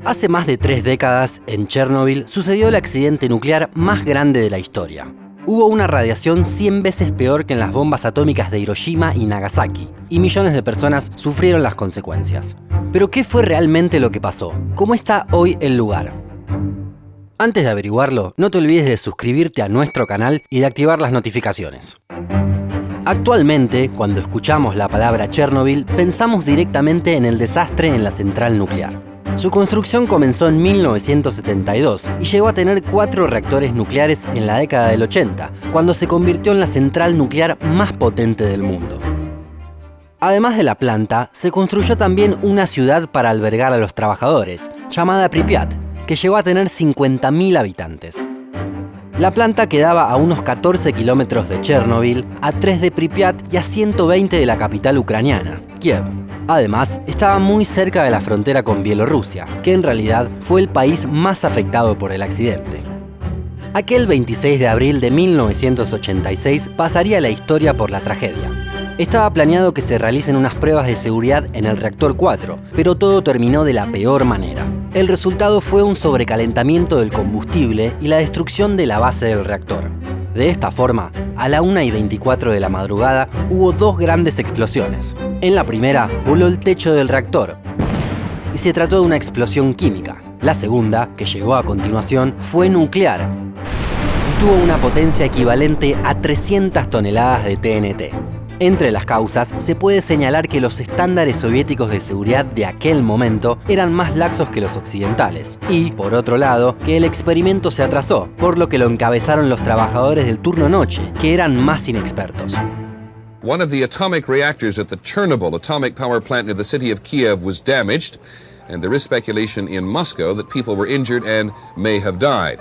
Hace más de 3 décadas, en Chernobyl, sucedió el accidente nuclear más grande de la historia. Hubo una radiación 100 veces peor que en las bombas atómicas de Hiroshima y Nagasaki, y millones de personas sufrieron las consecuencias. Pero ¿qué fue realmente lo que pasó? ¿Cómo está hoy el lugar? Antes de averiguarlo, no te olvides de suscribirte a nuestro canal y de activar las notificaciones. Actualmente, cuando escuchamos la palabra Chernobyl, pensamos directamente en el desastre en la central nuclear. Su construcción comenzó en 1972 y llegó a tener 4 reactores nucleares en la década del 80, cuando se convirtió en la central nuclear más potente del mundo. Además de la planta, se construyó también una ciudad para albergar a los trabajadores, llamada Pripyat, que llegó a tener 50.000 habitantes. La planta quedaba a unos 14 kilómetros de Chernobyl, a 3 de Pripyat y a 120 de la capital ucraniana, Kiev. Además, estaba muy cerca de la frontera con Bielorrusia, que en realidad fue el país más afectado por el accidente. Aquel 26 de abril de 1986 pasaría la historia por la tragedia. Estaba planeado que se realicen unas pruebas de seguridad en el reactor 4, pero todo terminó de la peor manera. El resultado fue un sobrecalentamiento del combustible y la destrucción de la base del reactor. De esta forma, a la 1:24 de la madrugada hubo 2 grandes explosiones. En la primera, voló el techo del reactor y se trató de una explosión química. La segunda, que llegó a continuación, fue nuclear y tuvo una potencia equivalente a 300 toneladas de TNT. Entre las causas, se puede señalar que los estándares soviéticos de seguridad de aquel momento eran más laxos que los occidentales. Y, por otro lado, que el experimento se atrasó, por lo que lo encabezaron los trabajadores del turno noche, que eran más inexpertos. One of the atomic reactors at the Chernobyl atomic power plant near the city of Kiev was damaged, and there is speculation in Moscow that people were injured and may have died.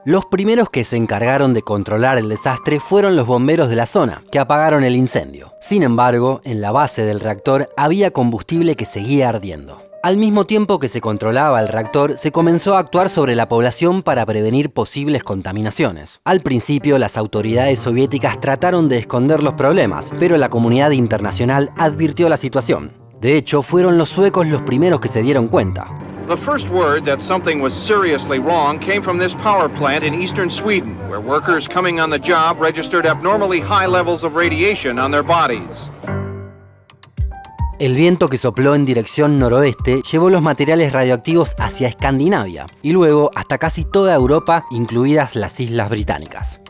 Los primeros que se encargaron de controlar el desastre fueron los bomberos de la zona, que apagaron el incendio. Sin embargo, en la base del reactor había combustible que seguía ardiendo. Al mismo tiempo que se controlaba el reactor, se comenzó a actuar sobre la población para prevenir posibles contaminaciones. Al principio, las autoridades soviéticas trataron de esconder los problemas, pero la comunidad internacional advirtió la situación. De hecho, fueron los suecos los primeros que se dieron cuenta. The first word that something was seriously wrong came from this power plant in eastern Sweden, where workers coming on the job registered abnormally high levels of radiation on their bodies. El viento que sopló en dirección noroeste llevó los materiales radioactivos hacia Escandinavia y luego hasta casi toda Europa, incluidas las Islas Británicas.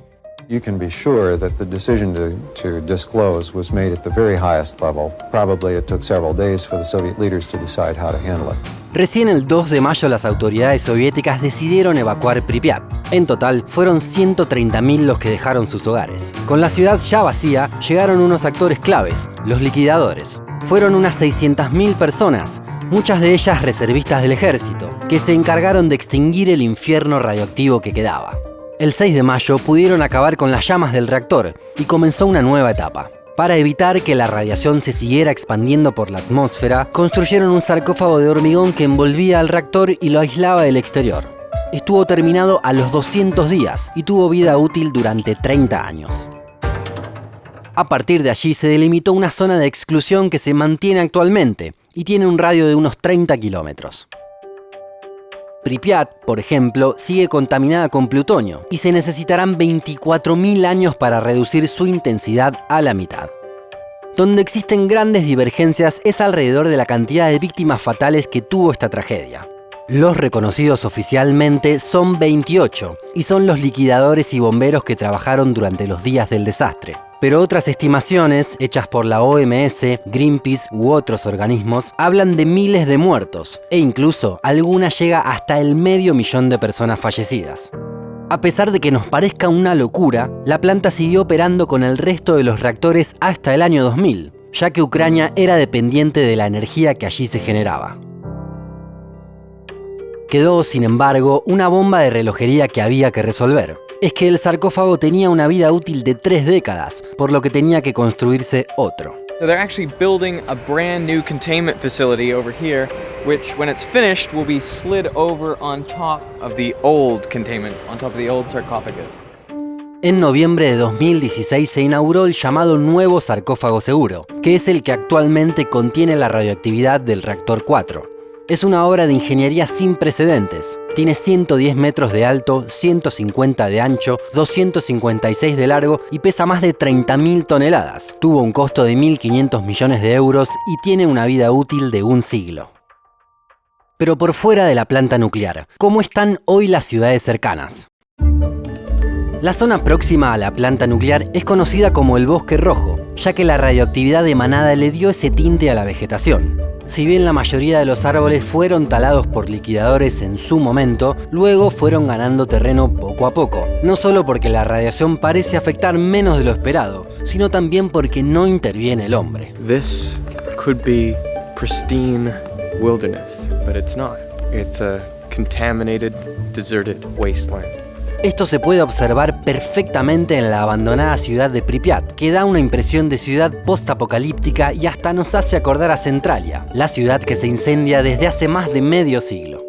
You can be sure that the decision to disclose was made at the very highest level. Probably it took several days for the Soviet leaders to decide how to handle it. Recién el 2 de mayo las autoridades soviéticas decidieron evacuar Pripyat. En total, fueron 130.000 los que dejaron sus hogares. Con la ciudad ya vacía, llegaron unos actores claves, los liquidadores. Fueron unas 600.000 personas, muchas de ellas reservistas del ejército, que se encargaron de extinguir el infierno radioactivo que quedaba. El 6 de mayo pudieron acabar con las llamas del reactor y comenzó una nueva etapa. Para evitar que la radiación se siguiera expandiendo por la atmósfera, construyeron un sarcófago de hormigón que envolvía al reactor y lo aislaba del exterior. Estuvo terminado a los 200 días y tuvo vida útil durante 30 años. A partir de allí se delimitó una zona de exclusión que se mantiene actualmente y tiene un radio de unos 30 kilómetros. Pripyat, por ejemplo, sigue contaminada con plutonio y se necesitarán 24.000 años para reducir su intensidad a la mitad. Donde existen grandes divergencias es alrededor de la cantidad de víctimas fatales que tuvo esta tragedia. Los reconocidos oficialmente son 28 y son los liquidadores y bomberos que trabajaron durante los días del desastre. Pero otras estimaciones, hechas por la OMS, Greenpeace u otros organismos, hablan de miles de muertos, e incluso alguna llega hasta el 500.000 de personas fallecidas. A pesar de que nos parezca una locura, la planta siguió operando con el resto de los reactores hasta el año 2000, ya que Ucrania era dependiente de la energía que allí se generaba. Quedó, sin embargo, una bomba de relojería que había que resolver. Es que el sarcófago tenía una vida útil de 3 décadas, por lo que tenía que construirse otro. So they're actually building a brand new containment facility over here, which when it's finished will be slid over on top of the old containment, on top of the old sarcophagus. En noviembre de 2016 se inauguró el llamado nuevo sarcófago seguro, que es el que actualmente contiene la radioactividad del reactor 4. Es una obra de ingeniería sin precedentes. Tiene 110 metros de alto, 150 de ancho, 256 de largo y pesa más de 30.000 toneladas. Tuvo un costo de 1.500 millones de euros y tiene una vida útil de un siglo. Pero por fuera de la planta nuclear, ¿cómo están hoy las ciudades cercanas? La zona próxima a la planta nuclear es conocida como el Bosque Rojo, ya que la radioactividad emanada le dio ese tinte a la vegetación. Si bien la mayoría de los árboles fueron talados por liquidadores en su momento, luego fueron ganando terreno poco a poco. No solo porque la radiación parece afectar menos de lo esperado, sino también porque no interviene el hombre. This could be pristine wilderness, but it's not. It's a contaminated, deserted wasteland. Esto se puede observar perfectamente en la abandonada ciudad de Pripyat, que da una impresión de ciudad post-apocalíptica y hasta nos hace acordar a Centralia, la ciudad que se incendia desde hace más de medio siglo.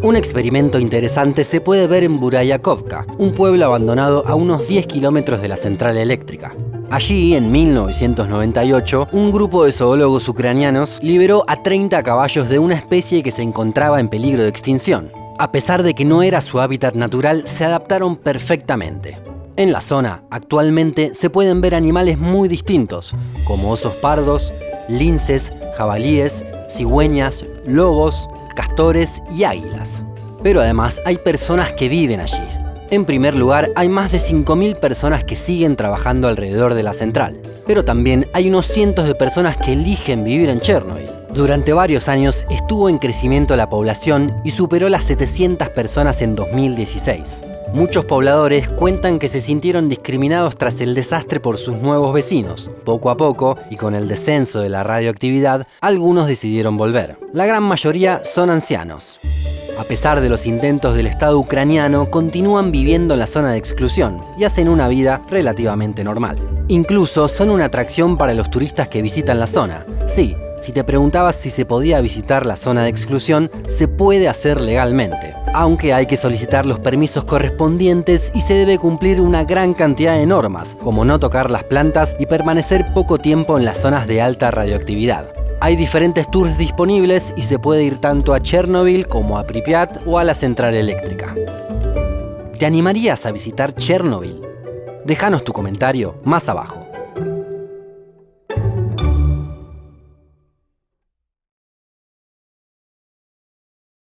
Un experimento interesante se puede ver en Burayakovka, un pueblo abandonado a unos 10 kilómetros de la central eléctrica. Allí, en 1998, un grupo de zoólogos ucranianos liberó a 30 caballos de una especie que se encontraba en peligro de extinción. A pesar de que no era su hábitat natural, se adaptaron perfectamente. En la zona, actualmente, se pueden ver animales muy distintos, como osos pardos, linces, jabalíes, cigüeñas, lobos, castores y águilas. Pero además hay personas que viven allí. En primer lugar, hay más de 5.000 personas que siguen trabajando alrededor de la central. Pero también hay unos cientos de personas que eligen vivir en Chernobyl. Durante varios años estuvo en crecimiento la población y superó las 700 personas en 2016. Muchos pobladores cuentan que se sintieron discriminados tras el desastre por sus nuevos vecinos. Poco a poco, y con el descenso de la radioactividad, algunos decidieron volver. La gran mayoría son ancianos. A pesar de los intentos del Estado ucraniano, continúan viviendo en la zona de exclusión y hacen una vida relativamente normal. Incluso son una atracción para los turistas que visitan la zona. Sí, si te preguntabas si se podía visitar la zona de exclusión, se puede hacer legalmente, aunque hay que solicitar los permisos correspondientes y se debe cumplir una gran cantidad de normas, como no tocar las plantas y permanecer poco tiempo en las zonas de alta radioactividad. Hay diferentes tours disponibles y se puede ir tanto a Chernobyl como a Pripyat o a la central eléctrica. ¿Te animarías a visitar Chernobyl? Déjanos tu comentario más abajo.